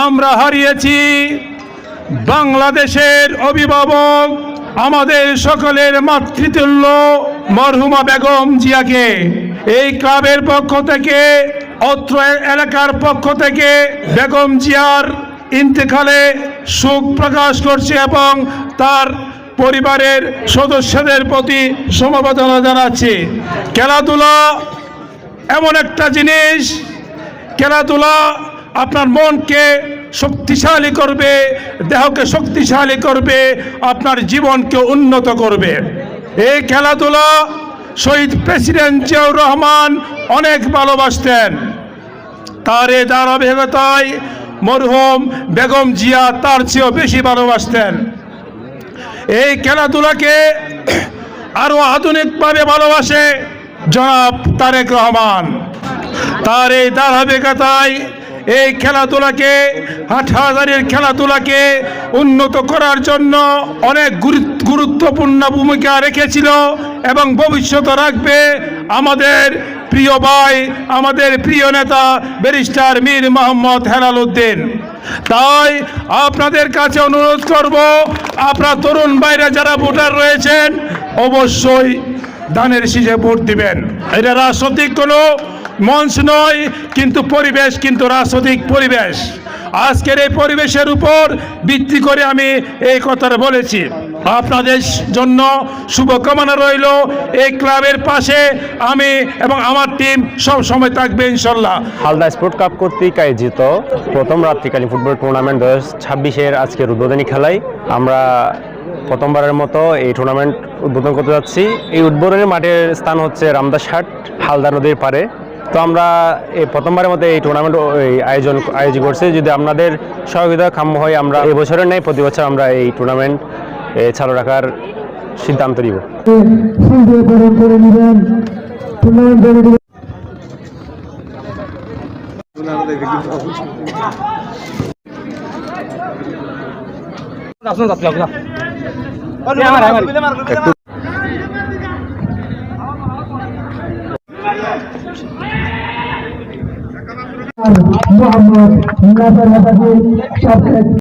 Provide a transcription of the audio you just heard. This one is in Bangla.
আমরা হারিয়েছি বাংলাদেশের অভিভাবক, আমাদের সকলের মাতৃতুল্য মরহুমা বেগম জিয়াকে। এই ক্লাবের পক্ষ থেকে, অত্র এলাকার পক্ষ থেকে বেগম জিয়ার ইন্তেকালে শোক প্রকাশ করছে এবং তার পরিবারের সদস্যদের প্রতি সমবেদনা জানাচ্ছি। খেলাধুলা এমন একটা জিনিস, খেলাধুলা আপনার মনকে শক্তিশালী করবে, দেহকে শক্তিশালী করবে, আপনার জীবনকে উন্নত করবে। এই খেলাধুলা শহীদ প্রেসিডেন্ট জিয়াউর রহমান অনেক ভালোবাসতেন। তার এই ধারাবাহিকতায় মরহুম বেগম জিয়া তার চেয়েও বেশি ভালোবাসতেন। এই খেলাধুলাকে আরো আধুনিকভাবে ভালোবাসে জনাব তারেক রহমান। তার এই ধারাবাহিকতায় এই খেলাধুলাকে, হাটহাজারীর খেলাধুলাকে উন্নত করার জন্য অনেক গুরুত্বপূর্ণ ভূমিকা রেখেছিল এবং ভবিষ্যতে রাখবে আমাদের প্রিয় ভাই, আমাদের প্রিয় নেতা ব্যারিস্টার মীর মোহাম্মদ হেলাল উদ্দিন। তাই আপনাদের কাছে অনুরোধ করব, আপনারা তরুণ ভাইরা যারা ভোটার রয়েছেন অবশ্যই ধানের শীষে ভোট দিবেন। এটা রাজনৈতিক কোনো মঞ্চ নয়, কিন্তু পরিবেশ কিন্তু রাজনৈতিক পরিবেশ। আজকের এই পরিবেশের উপর ভিত্তি করে আমি এই কথাটা বলেছি। আপনাদের জন্য শুভকামনা রইল। এই ক্লাবের পাশে আমি এবং আমার টিম সব সময় থাকবে ইনশাল্লাহ। হালদা স্পোর্ট কাপ কর্তৃক আয়োজিত প্রথম রাত্রিকালীন ফুটবল টুর্নামেন্ট 2026-এর আজকের উদ্বোধনী খেলায় আমরা প্রথমবারের মতো এই টুর্নামেন্ট উদ্বোধন করতে যাচ্ছি। এই উদ্বোধনী মাঠের স্থান হচ্ছে রামদাসহাট, হালদা নদীর পাড়ে। তো আমরা এই প্রথমবারের মতো এই টুর্নামেন্ট আয়োজন করছি। যদি আপনাদের সহযোগিতা কাম্য হয়, আমরা এই বছরের নেই প্রতি বছর আমরা এই টুর্নামেন্ট চালু রাখার সিদ্ধান্ত নিব। মোহাম্মদ